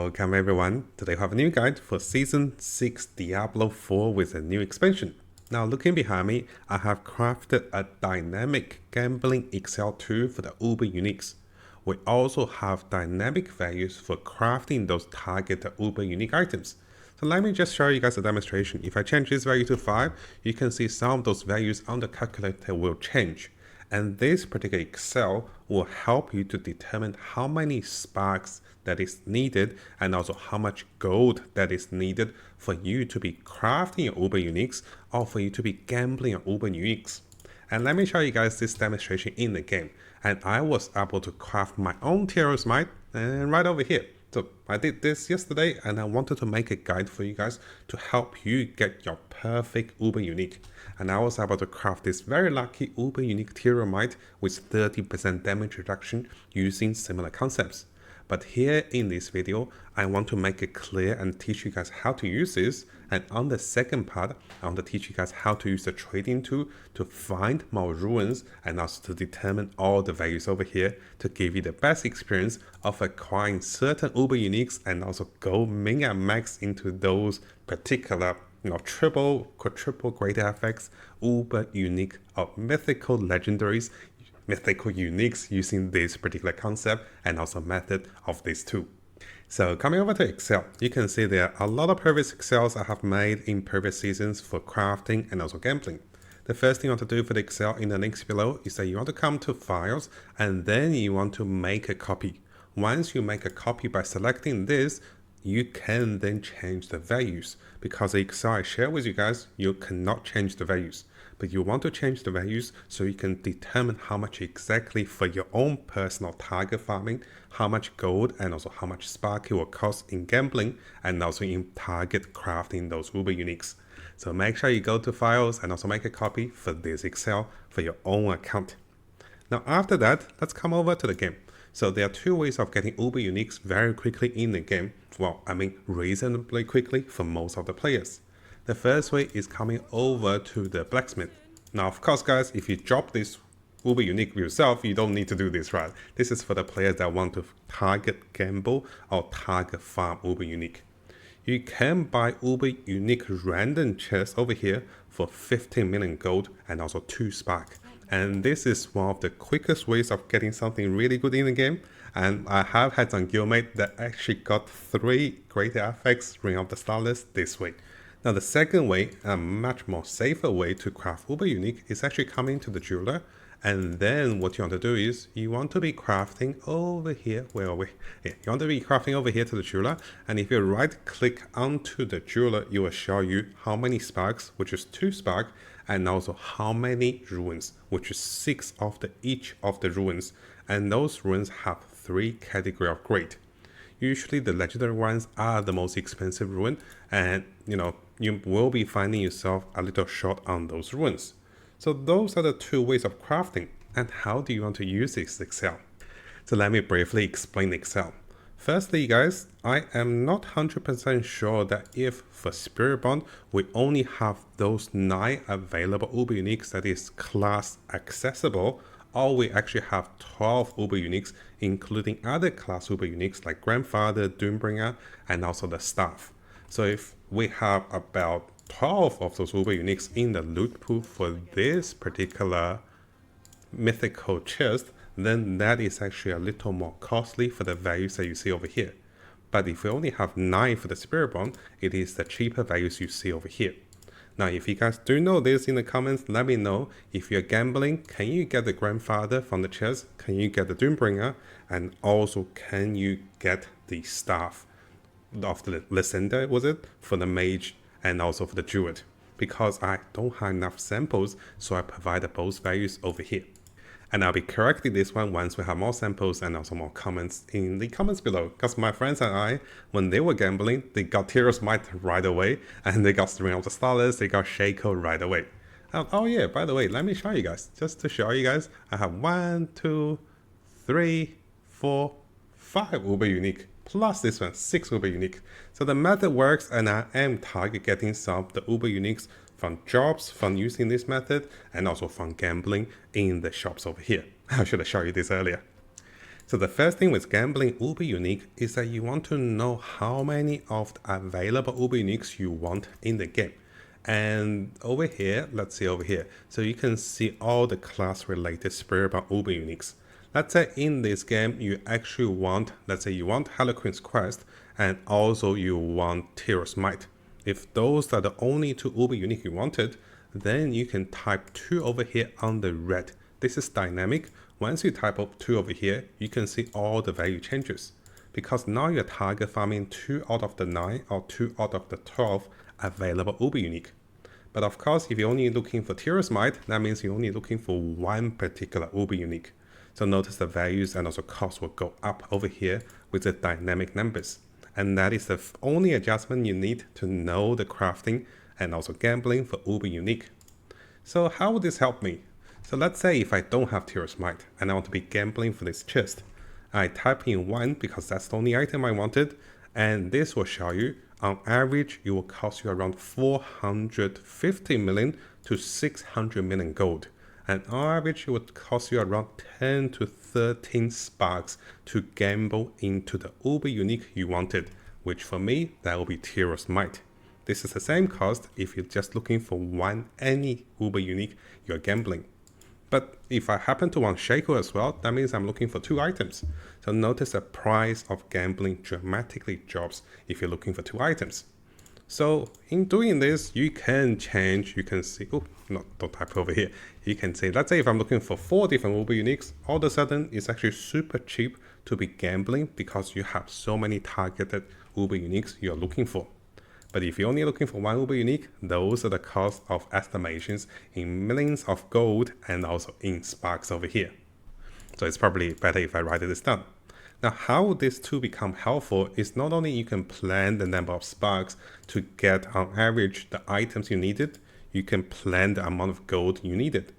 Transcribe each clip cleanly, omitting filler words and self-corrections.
Welcome everyone, today we have a new guide for Season 6 Diablo 4 with a new expansion. Now looking behind me, I have crafted a dynamic gambling Excel tool for the Uber Uniques. We also have dynamic values for crafting those targeted Uber Unique items. So let me just show you guys a demonstration. If I change this value to 5, you can see some of those values on the calculator will change. And this particular Excel will help you to determine how many sparks that is needed and also how much gold that is needed for you to be crafting your Uber Uniques or for you to be gambling your Uber Uniques. And let me show you guys this demonstration in the game. And I was able to craft my own Tyros Might and right over here. So I did this yesterday and I wanted to make a guide for you guys to help you get your perfect Uber Unique. And I was able to craft this very lucky Uber Unique Tyros Might with 30% damage reduction using similar concepts. But here in this video, I want to make it clear and teach you guys how to use this. And on the second part, I want to teach you guys how to use the trading tool to find more ruins and also to determine all the values over here to give you the best experience of acquiring certain Uber Uniques and also go min and max into those particular triple, quadruple greater effects, Uber Unique or mythical legendaries, mythical uniques using this particular concept and also method of this tool. So coming over to Excel, you can see there are a lot of previous Excels I have made in previous seasons for crafting and also gambling. The first thing you want to do for the Excel in the links below is that you want to come to Files and then you want to make a copy. Once you make a copy by selecting this, you can then change the values. Because the Excel I share with you guys, you cannot change the values. But you want to change the values so you can determine how much exactly for your own personal target farming, how much gold and also how much spark it will cost in gambling and also in target crafting those Uber Uniques. So make sure you go to Files and also make a copy for this Excel for your own account. Now after that, let's come over to the game. So there are two ways of getting Uber Uniques very quickly in the game. Well, I mean reasonably quickly for most of the players. The first way is coming over to the blacksmith. Now, of course, guys, if you drop this Uber Unique yourself, you don't need to do this, right? This is for the players that want to target gamble or target farm Uber Unique. You can buy Uber Unique random chests over here for 15 million gold and also 2 spark. And this is one of the quickest ways of getting something really good in the game. And I have had some guildmates that actually got 3 greater effects Ring of the Starless this way. Now the second way, a much more safer way to craft Uber Unique is actually coming to the jeweler. And then what you want to do is you want to be crafting over here. Where are we? Yeah, you want to be crafting over here to the jeweler. And if you right click onto the jeweler, it will show you how many sparks, which is 2 spark, and also how many ruins, which is 6 of each of the ruins. And those ruins have 3 categories of grade. Usually the legendary ones are the most expensive ruin, and you will be finding yourself a little short on those ruins. So those are the 2 ways of crafting. And how do you want to use this Excel? So let me briefly explain Excel. Firstly, guys, I am not 100% sure that if for Spirit Bond, we only have those 9 available Uber Uniques that is class accessible, or we actually have 12 Uber Uniques, including other class Uber Uniques like Grandfather, Doombringer, and also the Staff. So if we have about 12 of those Uber Uniques in the loot pool for this particular mythical chest, then that is actually a little more costly for the values that you see over here. But if we only have 9 for the Spirit Bond, it is the cheaper values you see over here. Now, if you guys do know this in the comments, let me know. If you're gambling, can you get the Grandfather from the chest? Can you get the Doombringer? And also, can you get the Staff of the Lysenda, was it? For the Mage and also for the Druid. Because I don't have enough samples, so I provided both values over here. And I'll be correcting this one once we have more samples and also more comments in the comments below. Because my friends and I, when they were gambling, they got Tyros Might right away. And they got Ring of the Starless, they got Shaco right away. Oh yeah, by the way, let me show you guys. Just to show you guys, I have 1, 2, 3, 4, 5 Uber Unique. Plus this one, 6 Uber Unique. So the method works and I am target getting some of the Uber Uniques from jobs, from using this method, and also from gambling in the shops over here. I should have shown you this earlier. So the first thing with gambling Uber Unique is that you want to know how many of the available Uber Uniques you want in the game. And over here, let's see over here. So you can see all the class related spare about Uber Uniques. Let's say in this game, you actually want, let's say you want Harlequin's Quest and also you want Teros Might. If those are the only two Uber Unique you wanted, then you can type 2 over here on the red. This is dynamic. Once you type up 2 over here, you can see all the value changes. Because now you're target farming 2 out of the 9 or 2 out of the 12 available Uber Unique. But of course, if you're only looking for Teros Might, that means you're only looking for one particular Uber Unique. So notice the values and also costs will go up over here with the dynamic numbers. And that is the only adjustment you need to know the crafting and also gambling for Uber Unique. So how would this help me? So let's say if I don't have Teros Might and I want to be gambling for this chest. I type in 1 because that's the only item I wanted, and this will show you on average it will cost you around 450 million to 600 million gold. And on average it would cost you around 10 to 13 sparks to gamble into the Uber Unique you wanted, which for me that will be Teros Might. This is the same cost if you're just looking for any Uber Unique you're gambling. But if I happen to want Shaco as well, that means I'm looking for 2 items. So notice the price of gambling dramatically drops if you're looking for 2 items. So in doing this, you can change, you can see, don't type over here. You can say, let's say if I'm looking for 4 different Uber Uniques, all of a sudden it's actually super cheap to be gambling because you have so many targeted Uber Uniques you're looking for. But if you're only looking for 1 Uber Unique, those are the cost of estimations in millions of gold and also in sparks over here. So it's probably better if I write this down. Now, how this tool become helpful is not only you can plan the number of sparks to get on average the items you needed, you can plan the amount of gold you needed.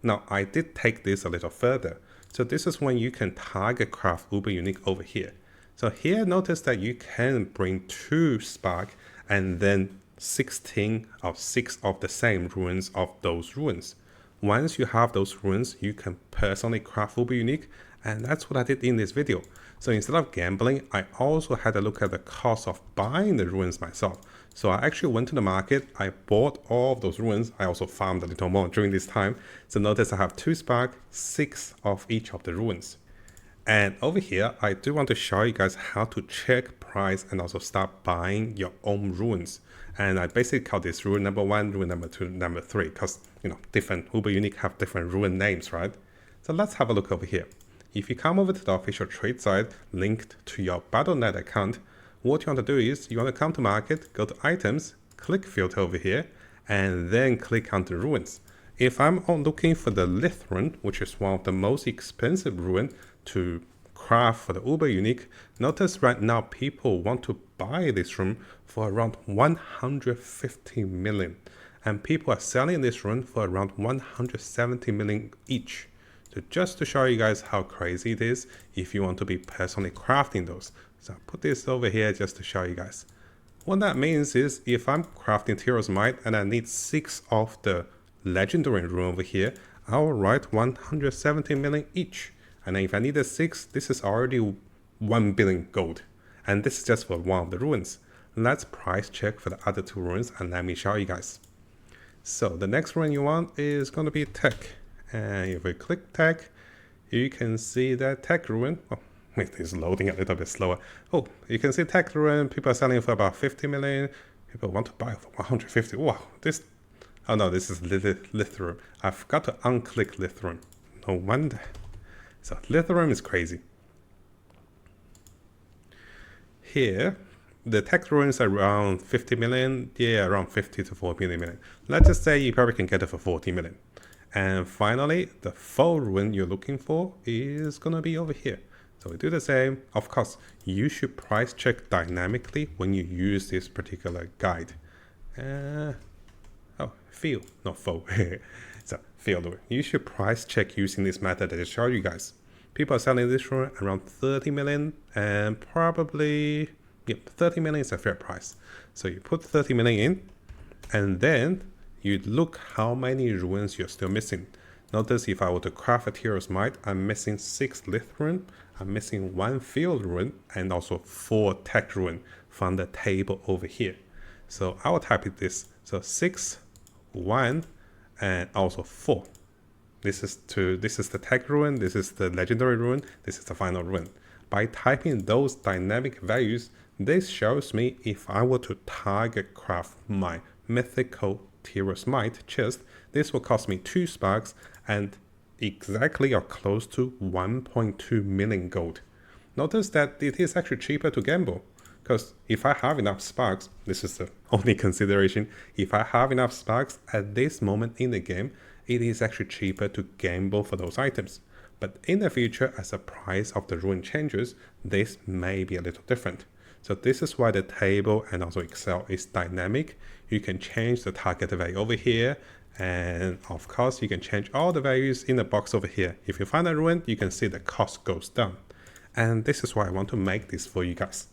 Now, I did take this a little further. So this is when you can target craft Uber Unique over here. So here, notice that you can bring 2 spark and then 16 or 6 of the same ruins of those ruins. Once you have those ruins, you can personally craft Uber Unique, and that's what I did in this video. So instead of gambling, I also had a look at the cost of buying the ruins myself. So I actually went to the market, I bought all of those ruins, I also farmed a little more during this time. So notice I have 2 spark, 6 of each of the ruins. And over here, I do want to show you guys how to check price and also start buying your own ruins. And I basically call this ruin number 1, ruin number 2, number 3, because different Uber Unique have different ruin names, right? So let's have a look over here. If you come over to the official trade site linked to your Battle.net account, what you want to do is you want to come to market, go to items, click filter over here, and then click on the ruins. If I'm looking for the Lith rune, which is one of the most expensive ruin to craft for the Uber Unique, notice right now people want to buy this rune for around 150 million. And people are selling this rune for around 170 million each. So just to show you guys how crazy it is if you want to be personally crafting those. So I'll put this over here just to show you guys. What that means is if I'm crafting Teros Might and I need 6 of the legendary rune over here, I'll write 170 million each. And then if I needed 6, this is already 1 billion gold. And this is just for one of the ruins. Let's price check for the other 2 ruins and let me show you guys. So the next rune you want is going to be Tech. And if we click Tech, you can see that Tech rune. Oh, it is loading a little bit slower. Oh, you can see Tech rune. People are selling for about 50 million. People want to buy for 150. Wow, this. Oh no, this is Lith rune. I forgot to unclick Lith rune. No wonder. So Lith rune is crazy. Here, the Tech runes are around 50 million. Yeah, around 50 to 40 million. Let's just say you probably can get it for 40 million. And finally, the full rune you're looking for is going to be over here. So we do the same. Of course, you should price check dynamically when you use this particular guide. Feel, not full. So field, you should price check using this method that I showed you guys. People are selling this rune around 30 million and probably, 30 million is a fair price. So you put 30 million in and then you look how many ruins you're still missing. Notice if I were to craft a Teros Might, I'm missing 6 Lith Rune, I'm missing 1 Field Rune, and also 4 Tech Rune from the table over here. So I will type it this. So 6, 1, and also 4. This is the Tech Rune, this is the Legendary Rune, this is the Final Rune. By typing those dynamic values, this shows me if I were to target craft my mythical Teros Might chest, this will cost me 2 sparks and exactly or close to 1.2 million gold. Notice that it is actually cheaper to gamble, because if I have enough sparks, this is the only consideration, if I have enough sparks at this moment in the game, it is actually cheaper to gamble for those items. But in the future, as the price of the rune changes, this may be a little different. So this is why the table and also Excel is dynamic. You can change the target value over here, and of course you can change all the values in the box over here. If you find a rune, you can see the cost goes down. And this is why I want to make this for you guys.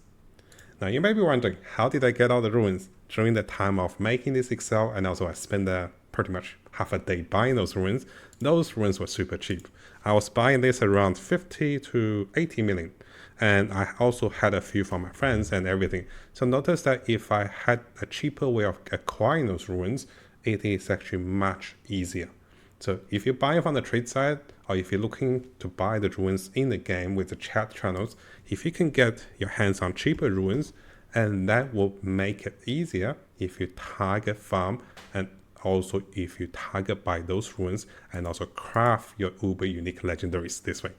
Now you may be wondering, how did I get all the runes during the time of making this Excel, and also I spent pretty much half a day buying those runes. Those runes were super cheap. I was buying this around 50 to 80 million. And I also had a few from my friends and everything. So notice that if I had a cheaper way of acquiring those runes, it is actually much easier. So if you're buying from the trade side, or if you're looking to buy the runes in the game with the chat channels, if you can get your hands on cheaper runes, and that will make it easier if you target farm, and also if you target buy those runes and also craft your uber unique legendaries this way.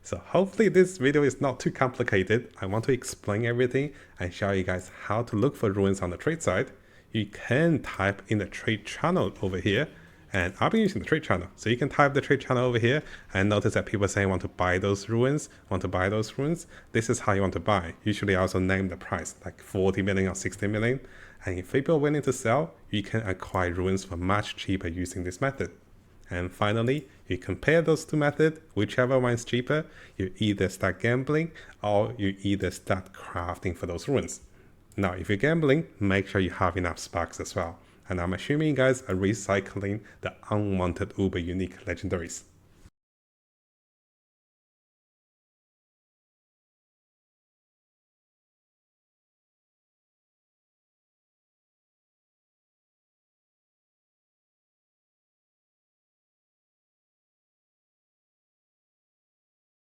So hopefully this video is not too complicated. I want to explain everything and show you guys how to look for runes on the trade side. You can type in the trade channel over here, and I've been using the trade channel. So you can type the trade channel over here and notice that people say want to buy those runes, This is how you want to buy. Usually I also name the price like 40 million or 60 million. And if people are willing to sell, you can acquire runes for much cheaper using this method. And finally, you compare those two methods, whichever one is cheaper, you either start gambling or you either start crafting for those runes. Now, if you're gambling, make sure you have enough sparks as well. And I'm assuming you guys are recycling the unwanted uber unique legendaries.